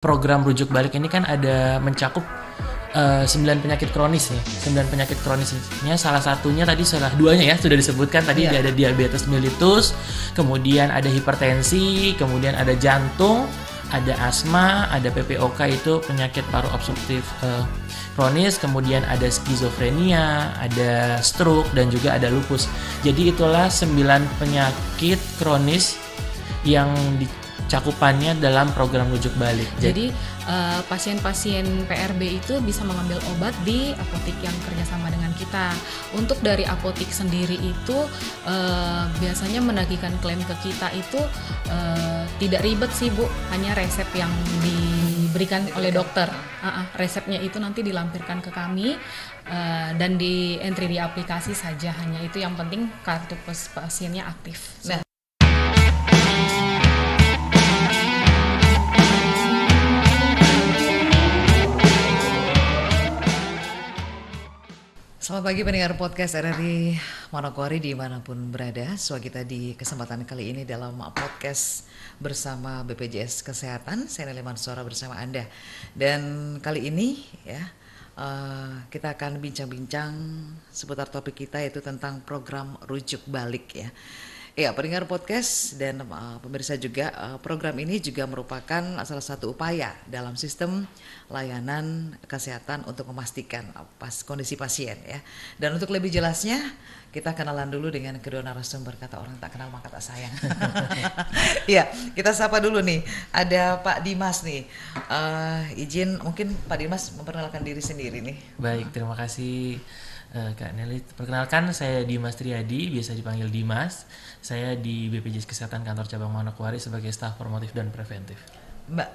program rujuk balik ini kan ada mencakup 9 penyakit kronis ya. 9 penyakit kronisnya salah satunya tadi duanya ya sudah disebutkan tadi ada diabetes mellitus, kemudian ada hipertensi, kemudian ada jantung, ada asma, ada PPOK itu penyakit paru obstruktif kronis, kemudian ada skizofrenia, ada stroke dan juga ada lupus. Jadi itulah 9 penyakit kronis yang cakupannya dalam program rujuk balik. Jadi pasien-pasien PRB itu bisa mengambil obat di apotik yang kerjasama dengan kita. Untuk dari apotik sendiri itu biasanya menagihkan klaim ke kita itu tidak ribet sih Bu, hanya resep yang diberikan oleh dokter. Resepnya itu nanti dilampirkan ke kami dan di entry di aplikasi saja, hanya itu yang penting kartu pasiennya aktif. Nah, selamat pagi pendengar podcast RRI Manokwari dimanapun berada. So kita di kesempatan kali ini dalam podcast bersama BPJS Kesehatan, saya Nelly Mansora bersama Anda. Dan kali ini ya kita akan bincang-bincang seputar topik kita yaitu tentang program rujuk balik ya. Ya, pendengar podcast dan pemirsa juga, program ini juga merupakan salah satu upaya dalam sistem layanan kesehatan untuk memastikan kondisi pasien ya. Dan untuk lebih jelasnya, kita kenalan dulu dengan kedua narasumber, kata orang tak kenal maka tak sayang. Ya, kita sapa dulu nih. Ada Pak Dimas nih. Izin mungkin Pak Dimas memperkenalkan diri sendiri nih. Baik, terima kasih Kak Nelly. Perkenalkan, saya Dimas Triadi, biasa dipanggil Dimas. Saya di BPJS Kesehatan Kantor Cabang Manokwari sebagai staf promotif dan preventif. Mbak.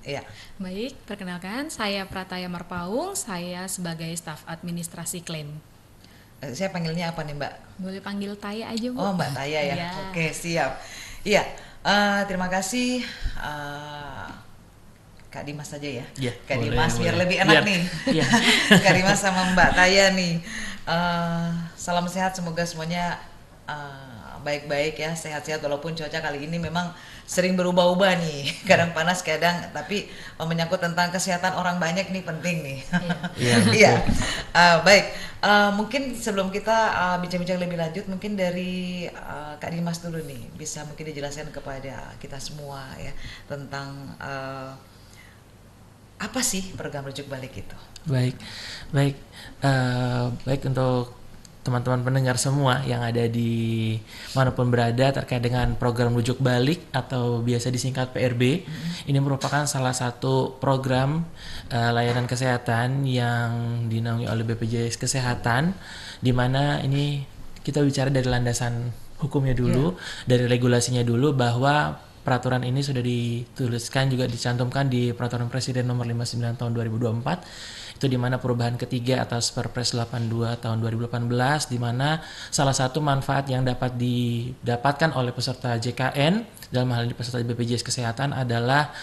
Ya. Baik, perkenalkan saya Prataya Marpaung, saya sebagai staf administrasi klaim. Saya panggilnya apa nih Mbak? Boleh panggil Taya aja Bu. Oh Mbak Taya ya. Ya. Oke, siap. Iya, terima kasih Kak Dimas saja ya. Ya, Kak boleh, Dimas boleh. biar lebih enak nih. Ya. Kak Dimas sama Mbak Taya nih. Salam sehat, semoga semuanya baik-baik ya, sehat-sehat walaupun cuaca kali ini memang sering berubah-ubah nih. Kadang panas, kadang, tapi menyangkut tentang kesehatan orang banyak nih penting nih. Iya. Baik. Mungkin sebelum kita bincang-bincang lebih lanjut, mungkin dari Kak Dimas dulu nih, bisa mungkin dijelaskan kepada kita semua ya tentang apa sih program rujuk balik itu? Baik untuk teman-teman pendengar semua yang ada di manapun berada terkait dengan program rujuk balik atau biasa disingkat PRB. Ini merupakan salah satu program layanan kesehatan yang dinaungi oleh BPJS Kesehatan, di mana ini kita bicara dari landasan hukumnya dulu, dari regulasinya dulu, bahwa peraturan ini sudah dituliskan juga dicantumkan di Peraturan Presiden Nomor 59 Tahun 2024. Itu di mana perubahan ketiga atas Perpres 82 tahun 2018, di mana salah satu manfaat yang dapat didapatkan oleh peserta JKN dalam hal ini peserta BPJS Kesehatan adalah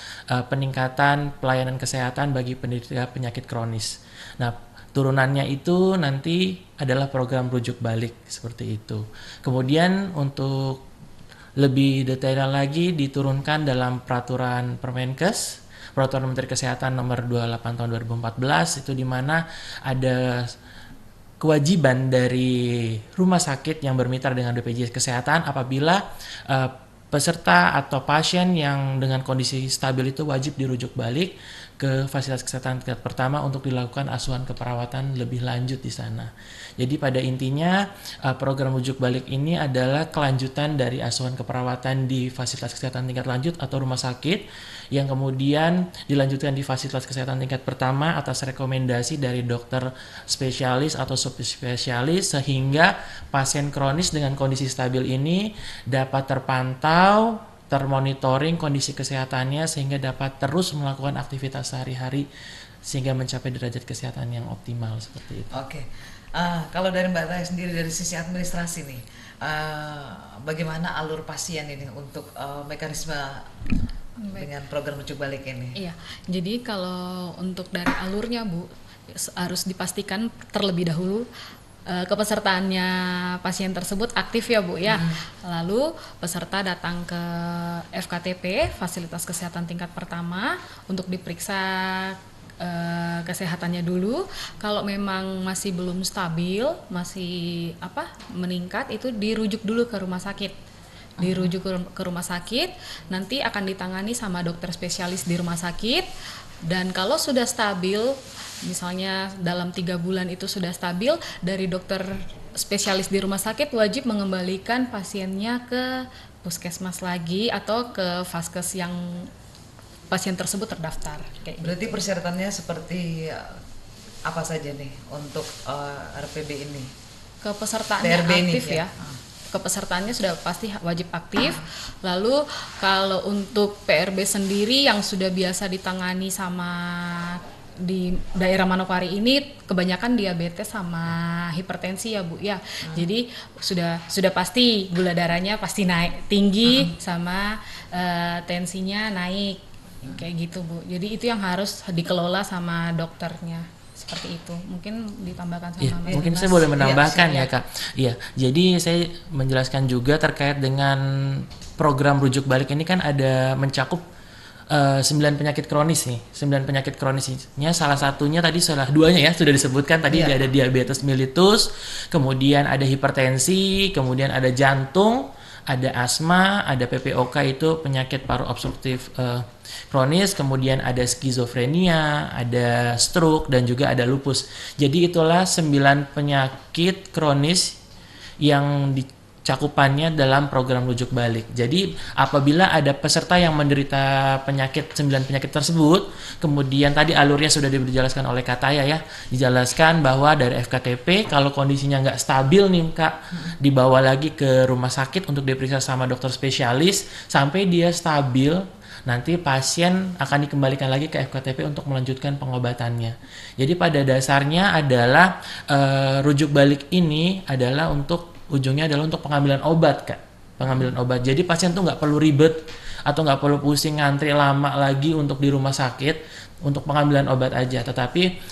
peningkatan pelayanan kesehatan bagi penderita penyakit kronis. Nah, turunannya itu nanti adalah program rujuk balik seperti itu. Kemudian untuk lebih detail lagi diturunkan dalam peraturan Permenkes, Peraturan Menteri Kesehatan Nomor 28 Tahun 2014, itu di mana ada kewajiban dari rumah sakit yang bermitra dengan BPJS Kesehatan apabila peserta atau pasien yang dengan kondisi stabil itu wajib dirujuk balik ke fasilitas kesehatan tingkat pertama untuk dilakukan asuhan keperawatan lebih lanjut di sana. Jadi pada intinya program rujuk balik ini adalah kelanjutan dari asuhan keperawatan di fasilitas kesehatan tingkat lanjut atau rumah sakit yang kemudian dilanjutkan di fasilitas kesehatan tingkat pertama atas rekomendasi dari dokter spesialis atau subspesialis, sehingga pasien kronis dengan kondisi stabil ini dapat terpantau, termonitoring kondisi kesehatannya sehingga dapat terus melakukan aktivitas sehari-hari sehingga mencapai derajat kesehatan yang optimal seperti itu. Oke. Kalau dari Mbak Taya sendiri dari sisi administrasi nih, bagaimana alur pasien ini untuk mekanisme dengan program rujuk balik ini? Iya. Jadi kalau untuk dari alurnya Bu, harus dipastikan terlebih dahulu kepesertaannya pasien tersebut aktif ya Bu ya. Lalu peserta datang ke FKTP, fasilitas kesehatan tingkat pertama, untuk diperiksa kesehatannya dulu. Kalau memang masih belum stabil, masih meningkat, itu dirujuk dulu ke rumah sakit. Dirujuk ke rumah sakit, nanti akan ditangani sama dokter spesialis di rumah sakit. Dan kalau sudah stabil, misalnya dalam 3 bulan itu sudah stabil, dari dokter spesialis di rumah sakit wajib mengembalikan pasiennya ke puskesmas lagi atau ke vaskes yang pasien tersebut terdaftar. Berarti persyaratannya seperti apa saja nih untuk RPB ini? Kepesertaannya aktif ya. Kepesertaannya sudah pasti wajib aktif. Lalu kalau untuk PRB sendiri yang sudah biasa ditangani sama di daerah Manokwari ini kebanyakan diabetes sama hipertensi ya Bu ya. Jadi sudah pasti gula darahnya pasti naik tinggi sama tensinya naik kayak gitu Bu. Jadi itu yang harus dikelola sama dokternya. Seperti itu. Mungkin ditambahkan sama Mas. Mungkin saya boleh menambahkan ya Kak. Iya, jadi saya menjelaskan juga terkait dengan program rujuk balik ini kan ada mencakup 9 penyakit kronis nih. 9 penyakit kronisnya salah satunya tadi duanya ya sudah disebutkan tadi ada diabetes mellitus, kemudian ada hipertensi, kemudian ada jantung, ada asma, ada PPOK itu penyakit paru obstruktif kronis, kemudian ada skizofrenia, ada stroke, dan juga ada lupus. Jadi itulah 9 penyakit kronis yang cakupannya dalam program rujuk balik. Jadi apabila ada peserta yang menderita 9 penyakit tersebut, kemudian tadi alurnya sudah dijelaskan oleh Kak Taya ya, dijelaskan bahwa dari FKTP kalau kondisinya nggak stabil nih Kak, dibawa lagi ke rumah sakit untuk diperiksa sama dokter spesialis sampai dia stabil. Nanti pasien akan dikembalikan lagi ke FKTP untuk melanjutkan pengobatannya. Jadi pada dasarnya adalah rujuk balik ini adalah ujungnya adalah untuk pengambilan obat Kak. Pengambilan obat. Jadi pasien tuh nggak perlu ribet atau nggak perlu pusing ngantri lama lagi untuk di rumah sakit untuk pengambilan obat aja. Tetapi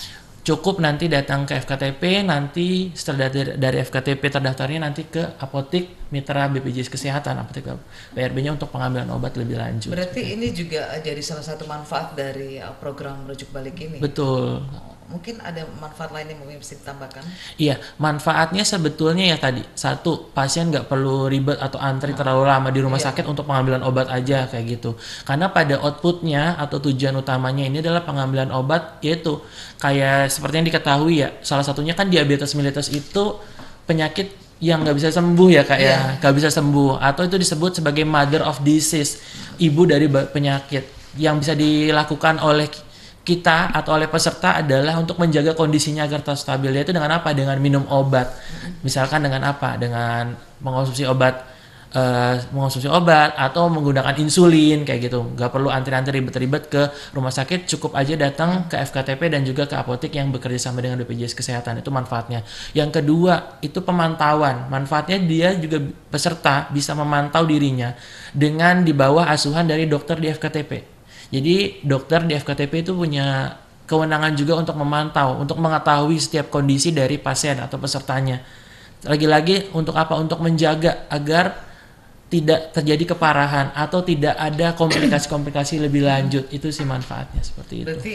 cukup nanti datang ke FKTP, nanti setelah dari FKTP terdaftarnya nanti ke apotik mitra BPJS Kesehatan, apotik PRB-nya untuk pengambilan obat lebih lanjut. Berarti ini juga jadi salah satu manfaat dari program rujuk balik ini. Betul. Mungkin ada manfaat lain yang mungkin bisa ditambahkan? Iya, manfaatnya sebetulnya ya tadi, satu, pasien nggak perlu ribet atau antri terlalu lama di rumah sakit untuk pengambilan obat aja kayak gitu. Karena pada outputnya atau tujuan utamanya ini adalah pengambilan obat, yaitu kayak seperti yang diketahui ya, salah satunya kan diabetes mellitus itu penyakit yang nggak bisa sembuh ya Kak ya, nggak bisa sembuh, atau itu disebut sebagai mother of disease, ibu dari penyakit. Yang bisa dilakukan oleh kita atau oleh peserta adalah untuk menjaga kondisinya agar tetap stabil. Yaitu dengan apa? Dengan minum obat. Misalkan dengan apa? Dengan mengonsumsi obat atau menggunakan insulin kayak gitu. Nggak perlu antri-antri ribet-ribet ke rumah sakit, cukup aja datang ke FKTP dan juga ke apotik yang bekerja sama dengan BPJS Kesehatan. Itu manfaatnya. Yang kedua, itu pemantauan. Manfaatnya dia juga peserta bisa memantau dirinya dengan di bawah asuhan dari dokter di FKTP. Jadi dokter di FKTP itu punya kewenangan juga untuk memantau, untuk mengetahui setiap kondisi dari pasien atau pesertanya. Lagi-lagi untuk apa? Untuk menjaga agar tidak terjadi keparahan atau tidak ada komplikasi-komplikasi lebih lanjut. Itu sih manfaatnya seperti itu. Berarti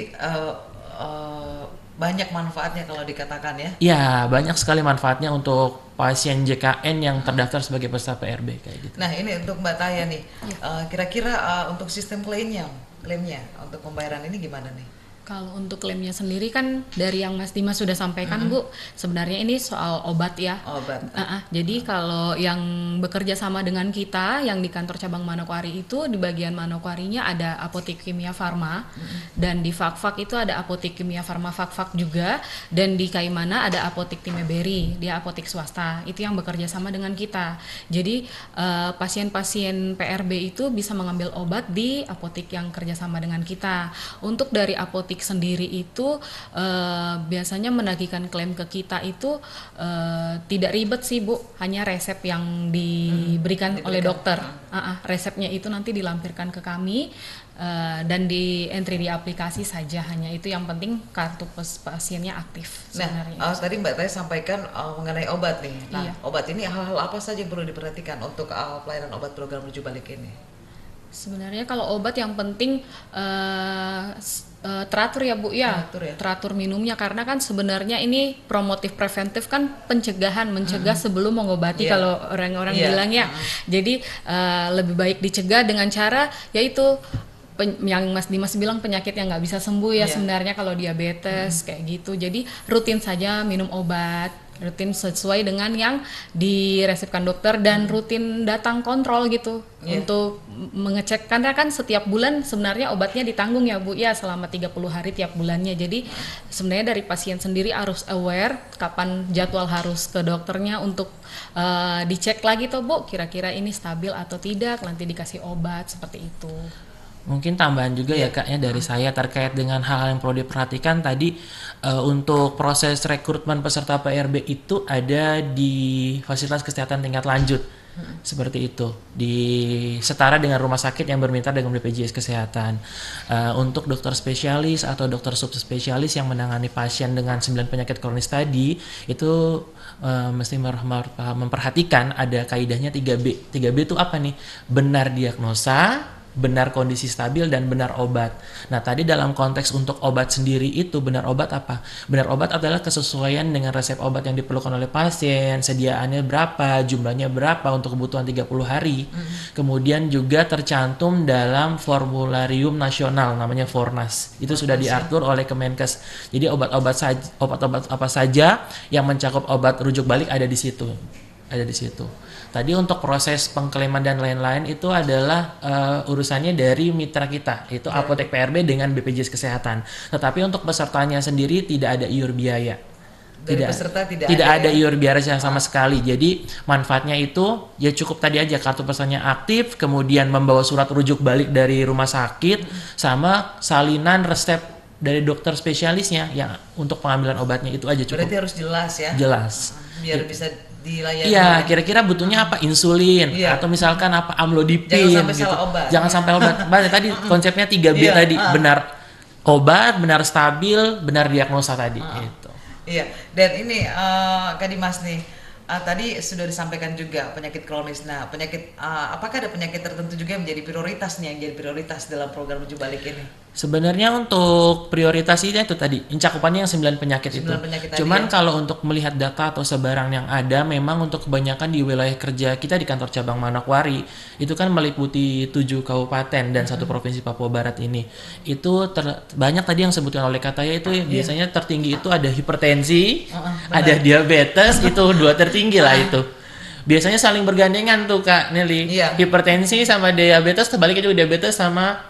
banyak manfaatnya kalau dikatakan ya? Ya, banyak sekali manfaatnya untuk pasien JKN yang terdaftar sebagai peserta PRB kayak gitu. Nah ini untuk Mbak Taya nih, kira-kira untuk sistem klaimnya untuk pembayaran ini gimana nih? Kalau untuk klaimnya sendiri kan dari yang Mas Dimas sudah sampaikan Bu, sebenarnya ini soal obat ya. Obat. Jadi kalau yang bekerja sama dengan kita yang di kantor cabang Manokwari itu di bagian Manokwarinya ada apotek kimia farma, dan di Fakfak itu ada apotek kimia farma Fakfak juga, dan di Kaimana ada apotek Timeberi, dia apotek swasta. Itu yang bekerja sama dengan kita. Jadi pasien-pasien PRB itu bisa mengambil obat di apotek yang kerjasama dengan kita. Untuk dari apotek apotik sendiri itu biasanya menagihkan klaim ke kita itu tidak ribet sih Bu, hanya resep yang diberikan oleh dokter. Resepnya itu nanti dilampirkan ke kami dan di entry di aplikasi saja, hanya itu yang penting kartu pasiennya aktif sebenarnya. Nah, tadi Mbak Taya sampaikan mengenai obat nih. Nah, Iya. obat ini hal-hal apa saja yang perlu diperhatikan untuk pelayanan obat program rujuk balik ini? Sebenarnya kalau obat yang penting teratur ya Bu ya, teratur minumnya, karena kan sebenarnya ini promotif preventif kan pencegahan, mencegah sebelum mengobati kalau orang-orang bilang ya. Jadi lebih baik dicegah dengan cara yaitu yang Mas Dimas bilang penyakit yang nggak bisa sembuh ya sebenarnya kalau diabetes kayak gitu. Jadi rutin saja minum obat, rutin sesuai dengan yang diresepkan dokter dan rutin datang kontrol gitu untuk mengecek, karena kan setiap bulan sebenarnya obatnya ditanggung ya Bu ya selama 30 hari tiap bulannya. Jadi sebenarnya dari pasien sendiri harus aware kapan jadwal harus ke dokternya untuk dicek lagi tuh Bu kira-kira ini stabil atau tidak, nanti dikasih obat seperti itu. Mungkin tambahan juga ya Kak ya dari saya terkait dengan hal yang perlu diperhatikan tadi, untuk proses rekrutmen peserta PRB itu ada di fasilitas kesehatan tingkat lanjut. Seperti itu, setara dengan rumah sakit yang bermitra dengan BPJS Kesehatan. Untuk dokter spesialis atau dokter subspesialis yang menangani pasien dengan 9 penyakit kronis tadi itu mesti memperhatikan ada kaidahnya 3B. 3B itu apa nih? Benar diagnosa, benar kondisi stabil, dan benar obat. Nah tadi dalam konteks untuk obat sendiri itu benar obat apa? Benar obat adalah kesesuaian dengan resep obat yang diperlukan oleh pasien, sediaannya berapa, jumlahnya berapa untuk kebutuhan 30 hari. Kemudian juga tercantum dalam formularium nasional namanya Fornas. Itu sudah diatur oleh Kemenkes. Jadi obat-obat apa saja yang mencakup obat rujuk balik ada di situ. Tadi untuk proses pengklaiman dan lain-lain itu adalah urusannya dari mitra kita, itu Apotek PRB dengan BPJS Kesehatan. Tetapi untuk pesertanya sendiri tidak ada iur biaya. Peserta tidak ada iur biaya sama sekali. Jadi manfaatnya itu ya cukup tadi aja kartu pesannya aktif, kemudian membawa surat rujuk balik dari rumah sakit sama salinan resep dari dokter spesialisnya yang untuk pengambilan obatnya, itu aja cukup. Berarti harus jelas ya. Jelas. Biar bisa dilayani. Iya, kira-kira butuhnya apa? Insulin atau misalkan apa amlodipin. Jangan sampai gitu. salah obat. Jangan sampai obat. Tadi konsepnya 3B tadi, benar obat, benar stabil, benar diagnosa tadi. Gitu. Iya, dan ini Kak Dimas nih, tadi sudah disampaikan juga penyakit kronis. Nah, apakah ada penyakit tertentu juga yang menjadi prioritas nih, yang jadi prioritas dalam program rujuk balik ini? Sebenarnya untuk prioritasnya itu tadi, cakupannya yang 9 penyakit itu. Cuman kalau untuk melihat data atau sebaran yang ada, memang untuk kebanyakan di wilayah kerja kita di kantor cabang Manokwari, itu kan meliputi 7 kabupaten dan 1 provinsi Papua Barat ini. Itu banyak tadi yang sebutkan oleh Kataya itu biasanya tertinggi itu ada hipertensi, ada diabetes, itu 2 tertinggi lah itu. Biasanya saling bergandengan tuh Kak Nelly. Hipertensi sama diabetes, terbalik juga diabetes sama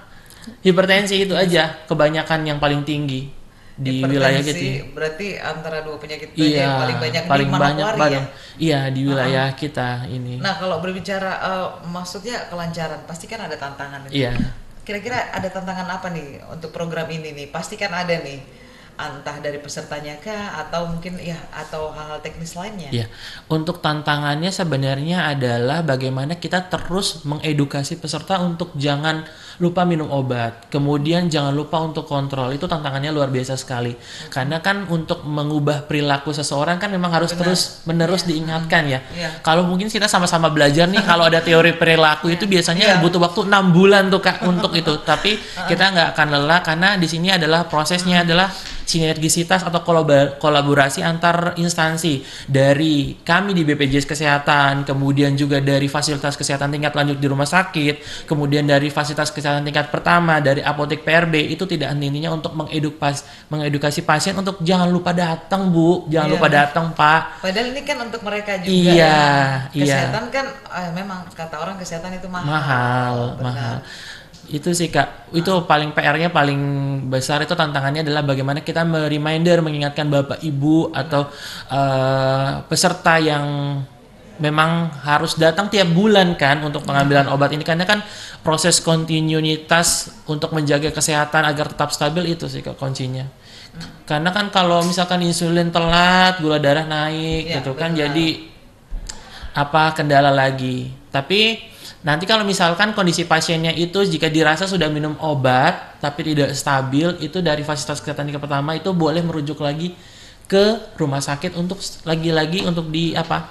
hipertensi, itu aja kebanyakan yang paling tinggi di wilayah kita. Berarti antara 2 penyakit yang paling banyak di Manokwari ya? Iya, di wilayah kita ini. Nah, kalau berbicara maksudnya kelancaran, pasti kan ada tantangan. Iya. Kira-kira ada tantangan apa nih untuk program ini nih? Pasti kan ada nih, entah dari pesertanya kah atau mungkin atau hal-hal teknis lainnya. Iya. Untuk tantangannya sebenarnya adalah bagaimana kita terus mengedukasi peserta untuk jangan lupa minum obat, kemudian jangan lupa untuk kontrol. Itu tantangannya luar biasa sekali. Karena kan untuk mengubah perilaku seseorang kan memang harus terus-menerus diingatkan ya. Kalau mungkin kita sama-sama belajar nih, kalau ada teori perilaku itu biasanya butuh waktu 6 bulan tuh Kak untuk itu. Tapi kita nggak akan lelah karena di sini adalah prosesnya adalah sinergisitas atau kolaborasi antar instansi dari kami di BPJS Kesehatan, kemudian juga dari fasilitas kesehatan tingkat lanjut di rumah sakit, kemudian dari fasilitas kesehatan tingkat pertama dari Apotek PRB. Itu tidak henti-hentinya untuk mengedukasi pasien untuk jangan lupa datang Bu, jangan lupa datang Pak. Padahal ini kan untuk mereka juga. Kesehatan kan memang kata orang kesehatan itu mahal. Itu sih Kak, itu paling PR-nya paling besar, itu tantangannya adalah bagaimana kita mengingatkan Bapak Ibu atau peserta yang memang harus datang tiap bulan kan untuk pengambilan obat ini, karena kan proses kontinuitas untuk menjaga kesehatan agar tetap stabil itu sih kuncinya. Karena kan kalau misalkan insulin telat, gula darah naik gitu kan, jadi apa kendala lagi. Tapi nanti kalau misalkan kondisi pasiennya itu jika dirasa sudah minum obat tapi tidak stabil, itu dari fasilitas kesehatan tingkat pertama itu boleh merujuk lagi ke rumah sakit untuk lagi-lagi untuk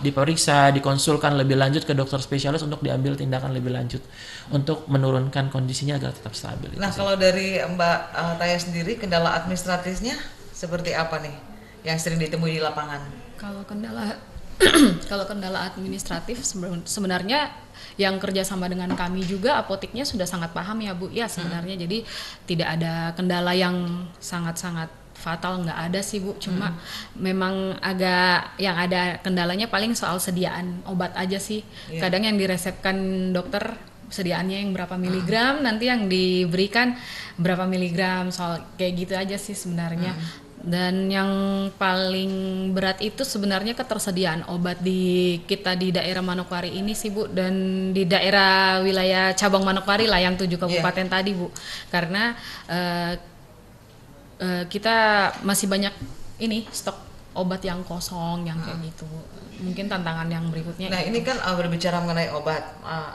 diperiksa, dikonsulkan lebih lanjut ke dokter spesialis untuk diambil tindakan lebih lanjut untuk menurunkan kondisinya agar tetap stabil. Nah, kalau dari Mbak Taya sendiri, kendala administratifnya seperti apa nih yang sering ditemui di lapangan? Kalau kendala administratif sebenarnya yang kerjasama dengan kami juga apoteknya sudah sangat paham ya Bu ya sebenarnya. Jadi tidak ada kendala yang sangat-sangat fatal, nggak ada sih Bu, cuma memang agak yang ada kendalanya paling soal sediaan obat aja sih. Kadang yang diresepkan dokter sediaannya yang berapa miligram, nanti yang diberikan berapa miligram, soal kayak gitu aja sih sebenarnya. Dan yang paling berat itu sebenarnya ketersediaan obat kita di daerah Manokwari ini sih Bu, dan di daerah wilayah cabang Manokwari lah yang 7 kabupaten tadi Bu, karena kita masih banyak stok obat yang kosong yang kayak gitu. Mungkin tantangan yang berikutnya. Nah ini kan berbicara mengenai obat,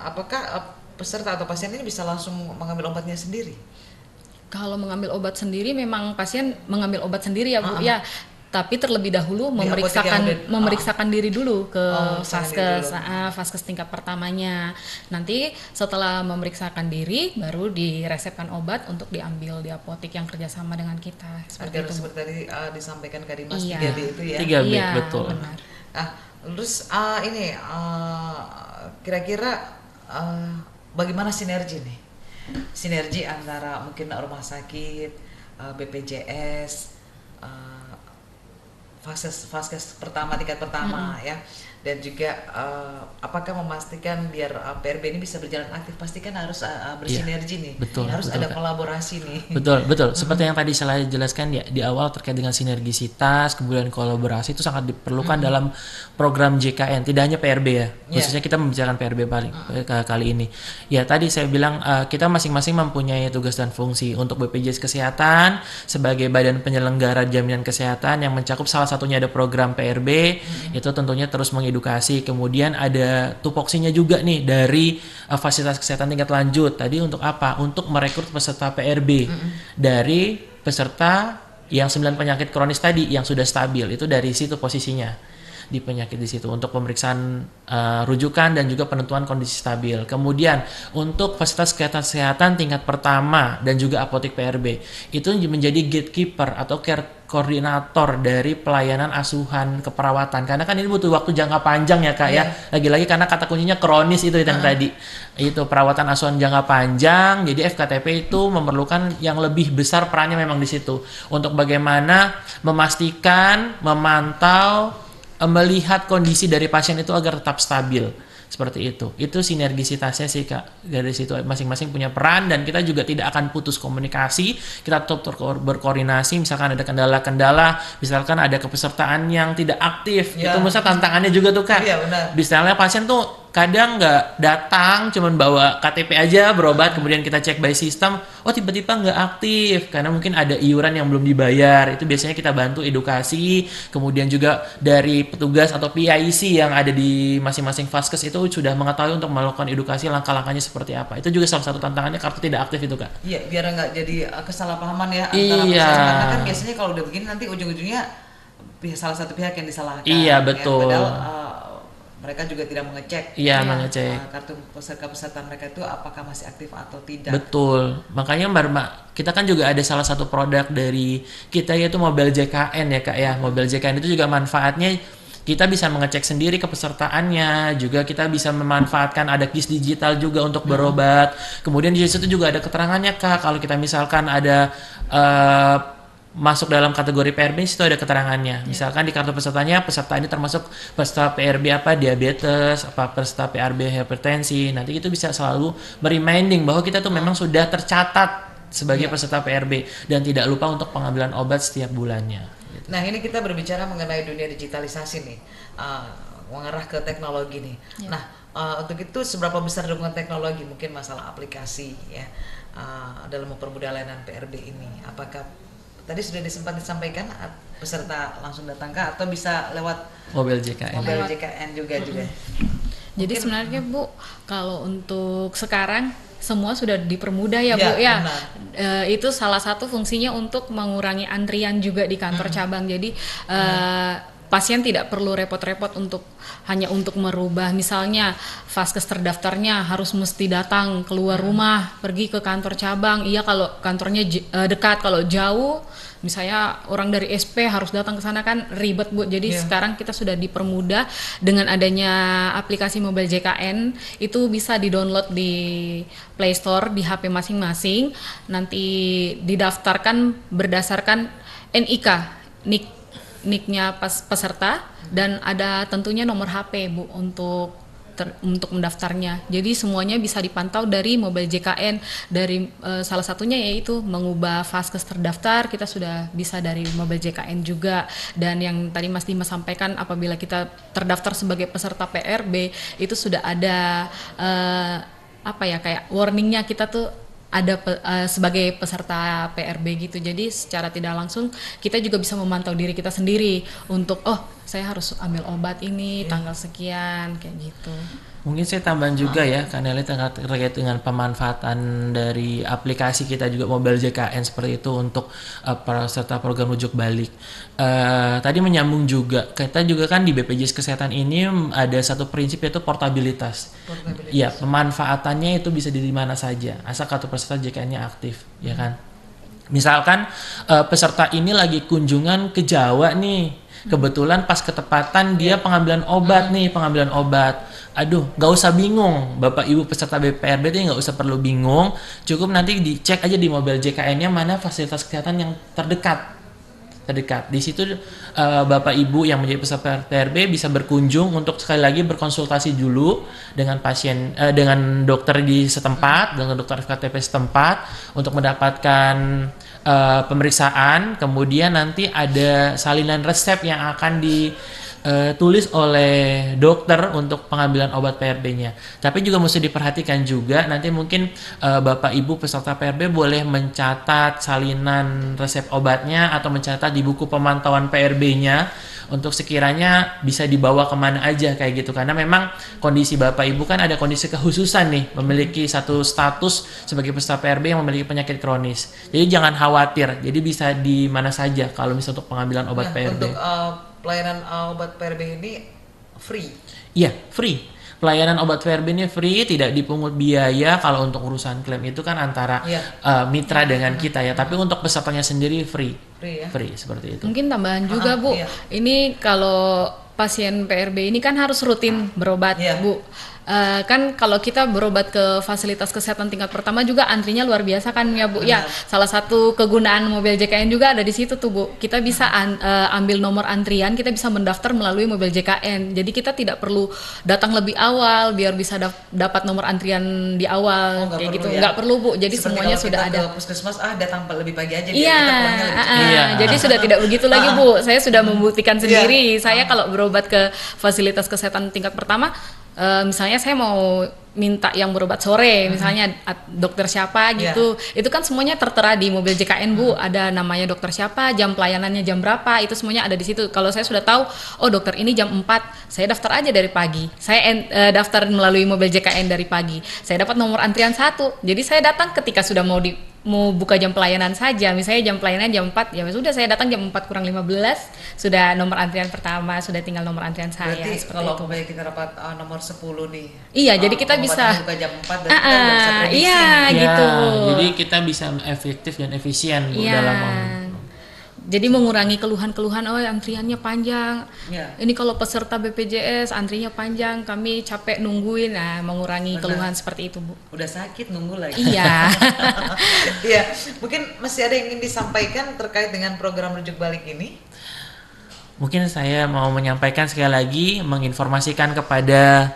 apakah peserta atau pasien ini bisa langsung mengambil obatnya sendiri? Kalau mengambil obat sendiri memang pasien mengambil obat sendiri ya Bu ya. Tapi terlebih dahulu memeriksakan diri dulu ke vaskes tingkat pertamanya. Nanti setelah memeriksakan diri baru diresepkan obat untuk diambil di apotek yang kerjasama dengan kita. Seperti tadi disampaikan Kak Dimas, 3B itu ya? 3B, betul. Benar. Terus kira-kira bagaimana sinergi nih? Sinergi antara mungkin rumah sakit, BPJS, vaskes pertama tingkat pertama ya, dan juga apakah memastikan biar PRB ini bisa berjalan aktif, pastikan harus bersinergi nih, harus ada kolaborasi nih. Betul. Seperti yang tadi saya jelaskan ya di awal terkait dengan sinergisitas, kemudian kolaborasi itu sangat diperlukan dalam program JKN, tidak hanya PRB ya, khususnya kita membicarakan PRB kali ini. Ya tadi saya bilang kita masing-masing mempunyai tugas dan fungsi. Untuk BPJS Kesehatan sebagai badan penyelenggara jaminan kesehatan yang mencakup salah satunya ada program PRB, itu tentunya terus mengedukasi. Kemudian ada tupoksinya juga nih dari fasilitas kesehatan tingkat lanjut. Tadi untuk apa? Untuk merekrut peserta PRB dari peserta yang 9 penyakit kronis tadi yang sudah stabil. Itu dari situ posisinya di penyakit di situ untuk pemeriksaan rujukan dan juga penentuan kondisi stabil. Kemudian untuk fasilitas kesehatan tingkat pertama dan juga apotek PRB itu menjadi gatekeeper atau care koordinator dari pelayanan asuhan keperawatan, karena kan ini butuh waktu jangka panjang ya Kak ya, lagi-lagi karena kata kuncinya kronis itu yang tadi itu perawatan asuhan jangka panjang. Jadi FKTP itu memerlukan yang lebih besar perannya memang di situ untuk bagaimana memastikan, memantau, melihat kondisi dari pasien itu agar tetap stabil. Seperti itu sinergisitasnya sih Kak. Dari situ masing-masing punya peran dan kita juga tidak akan putus komunikasi. Kita tetap berkoordinasi. Misalkan ada kendala-kendala, misalkan ada kepesertaan yang tidak aktif, itu misalnya tantangannya juga tuh Kak. Misalnya pasien tuh kadang nggak datang, cuman bawa KTP aja berobat, kemudian kita cek by system, tiba-tiba nggak aktif karena mungkin ada iuran yang belum dibayar. Itu biasanya kita bantu edukasi, kemudian juga dari petugas atau PIC yang ada di masing-masing vaskes itu sudah mengetahui untuk melakukan edukasi langkah-langkahnya seperti apa. Itu juga salah satu tantangannya kartu tidak aktif itu Kak. Iya, biar nggak jadi kesalahpahaman ya antara pasien, karena kan biasanya kalau udah begini nanti ujung-ujungnya salah satu pihak yang disalahkan. Iya betul. Padahal mereka juga tidak mengecek kartu peserta mereka itu apakah masih aktif atau tidak. Betul. Makanya kita kan juga ada salah satu produk dari kita yaitu Mobile JKN ya Kak ya. Mobile JKN itu juga manfaatnya kita bisa mengecek sendiri kepesertaannya, juga kita bisa memanfaatkan ada kis digital juga untuk berobat. Kemudian di situ juga ada keterangannya Kak, kalau kita misalkan ada masuk dalam kategori PRB itu ada keterangannya. Misalkan di kartu pesertanya, peserta ini termasuk peserta PRB diabetes, peserta PRB hipertensi. Nanti itu bisa selalu mereminding bahwa kita tuh memang sudah tercatat sebagai peserta PRB dan tidak lupa untuk pengambilan obat setiap bulannya. Nah, ini kita berbicara mengenai dunia digitalisasi nih. mengarah ke teknologi nih. Nah, untuk itu seberapa besar dukungan teknologi, mungkin masalah aplikasi ya dalam mempermudah layanan PRB ini? Apakah tadi sudah disampaikan peserta langsung datangkah atau bisa lewat mobil JKN? Mobil JKN juga. Jadi sebenarnya Bu, kalau untuk sekarang semua sudah dipermudah ya Bu ya. Itu salah satu fungsinya untuk mengurangi antrian juga di kantor cabang. Jadi pasien tidak perlu repot-repot hanya untuk merubah misalnya vaskes terdaftarnya harus mesti datang keluar rumah pergi ke kantor cabang. Iya kalau kantornya dekat, kalau jauh misalnya orang dari SP harus datang ke sana kan ribet Bu. Jadi sekarang kita sudah dipermudah dengan adanya aplikasi Mobile JKN, itu bisa di-download di Play Store di HP masing-masing. Nanti didaftarkan berdasarkan NIK, NIK-nya peserta, dan ada tentunya nomor HP Bu untuk mendaftarnya. Jadi semuanya bisa dipantau dari Mobile JKN. Dari salah satunya yaitu mengubah vaskes terdaftar, kita sudah bisa dari Mobile JKN juga. Dan yang tadi Mas Dimas sampaikan, apabila kita terdaftar sebagai peserta PRB, itu sudah ada kayak warningnya kita tuh ada sebagai peserta PRB gitu. Jadi secara tidak langsung kita juga bisa memantau diri kita sendiri untuk saya harus ambil obat ini tanggal sekian kayak gitu. Mungkin saya tambahan juga ya, karena ini terkait dengan pemanfaatan dari aplikasi kita juga Mobile JKN seperti itu untuk peserta program rujuk balik. Tadi menyambung juga, kita juga kan di BPJS Kesehatan ini ada satu prinsip yaitu portabilitas. Ya, pemanfaatannya itu bisa di mana saja, asal kartu peserta JKN-nya aktif, ya kan. Misalkan peserta ini lagi kunjungan ke Jawa nih. Kebetulan pas ketepatan dia pengambilan obat. Aduh, nggak usah bingung, Bapak Ibu peserta BPRB itu nggak usah perlu bingung, cukup nanti dicek aja di Mobile JKN-nya mana fasilitas kesehatan yang terdekat. Di situ Bapak Ibu yang menjadi peserta PRB bisa berkunjung untuk sekali lagi berkonsultasi dulu dengan pasien, dengan dokter di setempat, dengan dokter FKTP setempat untuk mendapatkan pemeriksaan. Kemudian nanti ada salinan resep yang akan ditulis oleh dokter untuk pengambilan obat PRB-nya. Tapi juga mesti diperhatikan juga, nanti mungkin Bapak Ibu peserta PRB boleh mencatat salinan resep obatnya atau mencatat di buku pemantauan PRB-nya untuk sekiranya bisa dibawa kemana aja kayak gitu. Karena memang kondisi Bapak Ibu kan ada kondisi kekhususan nih, memiliki satu status sebagai peserta PRB yang memiliki penyakit kronis. Jadi jangan khawatir, jadi bisa di mana saja kalau misalnya untuk pengambilan obat PRB. Untuk pelayanan obat PRB ini free? Iya, free. Pelayanan obat PRB ini free, tidak dipungut biaya. Kalau untuk urusan klaim itu kan antara mitra dengan kita ya. Tapi untuk pesertanya sendiri free ya? Free seperti itu. Mungkin tambahan juga Bu, ini kalau pasien PRB ini kan harus rutin berobat Bu. Kan kalau kita berobat ke fasilitas kesehatan tingkat pertama juga antrinya luar biasa kan ya Bu. Ya, salah satu kegunaan Mobile JKN juga ada di situ tuh Bu. Kita bisa ambil nomor antrian, kita bisa mendaftar melalui Mobile JKN. Jadi kita tidak perlu datang lebih awal biar bisa dapat nomor antrian di awal kayak gitu. Nggak perlu Bu. Jadi seperti semuanya sudah ada. Ke puskesmas datang lebih pagi aja. Jadi sudah tidak begitu lagi Bu. Saya sudah membuktikan sendiri. Saya kalau berobat ke fasilitas kesehatan tingkat pertama, misalnya saya mau minta yang berobat sore, misalnya dokter siapa gitu, itu kan semuanya tertera di Mobile JKN Bu, ada namanya dokter siapa, jam pelayanannya jam berapa, itu semuanya ada di situ. Kalau saya sudah tahu, dokter ini jam 4, saya daftar aja dari pagi, saya daftar melalui Mobile JKN dari pagi, saya dapat nomor antrian 1, jadi saya datang ketika sudah mau buka jam pelayanan saja, misalnya jam pelayanan jam 4, ya sudah saya datang jam 4:15, sudah nomor antrian pertama, sudah tinggal nomor antrian saya. Berarti kalau kita dapat nomor 10 nih. Iya, jadi kita bisa buka jam 4 dan kita bisa prediksi. Gitu. Jadi kita bisa efektif dan efisien Bu, dalam jadi mengurangi keluhan-keluhan, antriannya panjang. Ini kalau peserta BPJS antrinya panjang, kami capek nungguin. Nah, mengurangi keluhan seperti itu Bu. Udah sakit nunggu lagi. Iya. Iya, mungkin masih ada yang ingin disampaikan terkait dengan program rujuk balik ini? Mungkin saya mau menyampaikan sekali lagi, menginformasikan kepada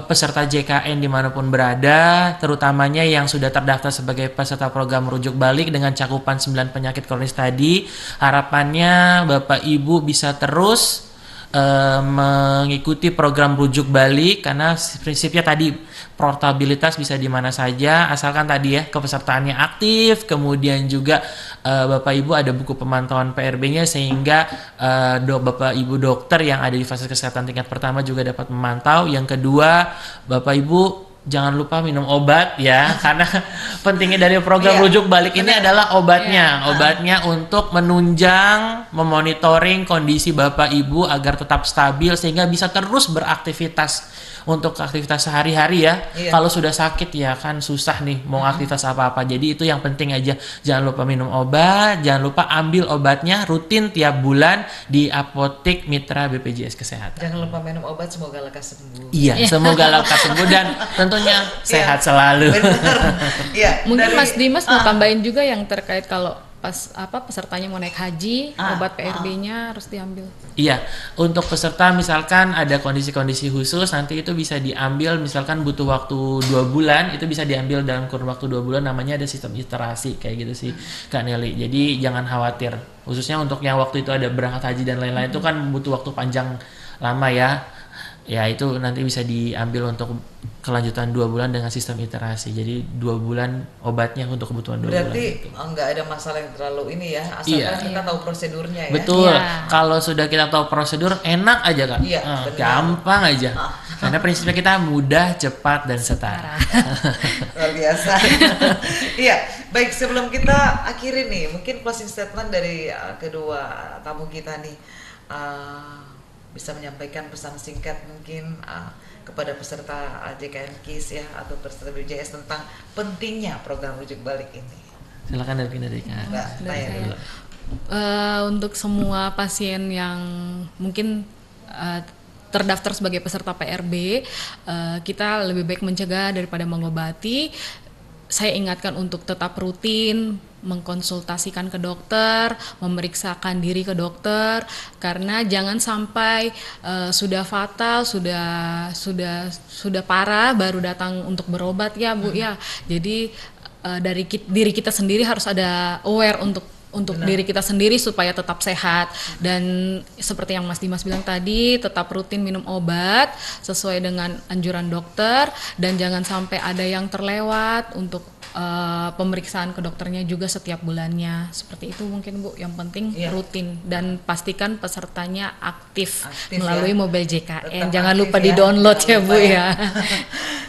peserta JKN dimanapun berada, terutamanya yang sudah terdaftar sebagai peserta program rujuk balik dengan cakupan 9 penyakit kronis tadi. Harapannya Bapak Ibu bisa terus mengikuti program rujuk balik karena prinsipnya tadi portabilitas bisa di mana saja asalkan tadi ya kepesertaannya aktif, kemudian juga Bapak Ibu ada buku pemantauan PRB-nya sehingga Bapak Ibu dokter yang ada di fasilitas kesehatan tingkat pertama juga dapat memantau. Yang kedua, Bapak Ibu jangan lupa minum obat ya karena pentingnya dari program rujuk balik ini adalah obatnya untuk menunjang, memonitoring kondisi Bapak Ibu agar tetap stabil sehingga bisa terus beraktivitas untuk aktivitas sehari-hari ya. Kalau sudah sakit ya kan susah nih mau aktivitas apa-apa. Jadi itu yang penting aja. Jangan lupa minum obat, jangan lupa ambil obatnya rutin tiap bulan di apotek mitra BPJS Kesehatan. Jangan lupa minum obat, semoga lekas sembuh. Iya, semoga lekas sembuh dan tentunya sehat selalu. Benar. Iya. Mungkin Mas Dimas mau tambahin juga yang terkait kalau pas pesertanya mau naik haji, obat PRB-nya harus diambil. Iya, untuk peserta misalkan ada kondisi-kondisi khusus nanti itu bisa diambil misalkan butuh waktu 2 bulan itu bisa diambil dalam kurun waktu 2 bulan namanya ada sistem iterasi kayak gitu sih Kak Nelly. Jadi jangan khawatir khususnya untuk yang waktu itu ada berangkat haji dan lain-lain itu kan butuh waktu panjang lama ya. Ya itu nanti bisa diambil untuk kelanjutan 2 bulan dengan sistem iterasi. Jadi 2 bulan obatnya untuk kebutuhan 2 bulan. Berarti nggak ada masalah yang terlalu ini ya, asalkan kita tahu prosedurnya ya. Betul. Kalau sudah kita tahu prosedur enak aja Kak. Gampang aja. Karena prinsipnya kita mudah, cepat dan setara. Luar biasa. Iya, baik sebelum kita akhiri nih, mungkin closing statement dari kedua tamu kita nih. Bisa menyampaikan pesan singkat mungkin kepada peserta JKN KIS ya atau peserta BPJS tentang pentingnya program rujuk balik ini. Silakan dari Kak. Untuk semua pasien yang mungkin terdaftar sebagai peserta PRB, kita lebih baik mencegah daripada mengobati. Saya ingatkan untuk tetap rutin mengkonsultasikan ke dokter, memeriksakan diri ke dokter, karena jangan sampai sudah fatal, sudah parah baru datang untuk berobat ya Bu ya. Jadi dari diri kita sendiri harus ada aware untuk diri kita sendiri supaya tetap sehat. Dan seperti yang Mas Dimas bilang tadi, tetap rutin minum obat sesuai dengan anjuran dokter dan jangan sampai ada yang terlewat untuk pemeriksaan ke dokternya juga setiap bulannya. Seperti itu mungkin Bu, yang penting rutin dan pastikan pesertanya aktif melalui mobile JKN. Jangan lupa di-download ya Bu ya.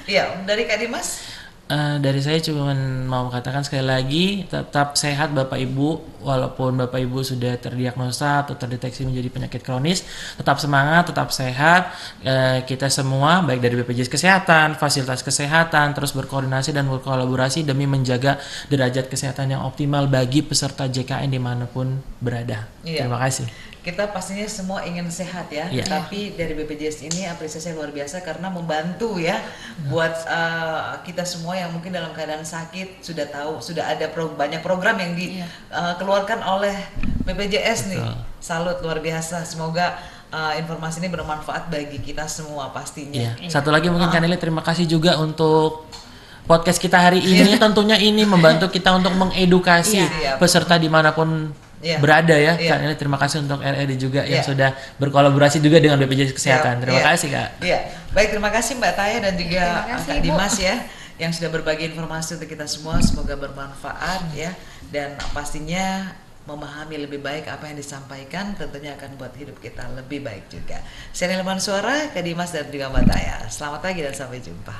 Iya, dari Kak Dimas? Dari saya cuma mau katakan sekali lagi tetap sehat Bapak Ibu, walaupun Bapak Ibu sudah terdiagnosa atau terdeteksi menjadi penyakit kronis, tetap semangat, tetap sehat. Kita semua baik dari BPJS Kesehatan, fasilitas kesehatan terus berkoordinasi dan berkolaborasi demi menjaga derajat kesehatan yang optimal bagi peserta JKN dimanapun berada. Terima kasih. Kita pastinya semua ingin sehat ya, tapi dari BPJS ini apresiasi luar biasa karena membantu ya buat kita semua yang mungkin dalam keadaan sakit sudah tahu, sudah ada banyak program yang dikeluarkan oleh BPJS nih. Salut, luar biasa. Semoga informasi ini bermanfaat bagi kita semua pastinya. Satu lagi mungkin Kak Nelly, terima kasih juga untuk podcast kita hari ini. Tentunya ini membantu kita untuk mengedukasi peserta dimanapun berada ya. Kak Nelly, terima kasih untuk RRI juga yang sudah berkolaborasi juga dengan BPJS Kesehatan. Terima kasih Kak. Baik, terima kasih Mbak Taya dan juga Kak Dimas ya yang sudah berbagi informasi untuk kita semua. Semoga bermanfaat ya, dan pastinya memahami lebih baik apa yang disampaikan tentunya akan buat hidup kita lebih baik juga. Saya Neleman Suara, Kak Dimas dan juga Mbak Taya. Selamat pagi dan sampai jumpa.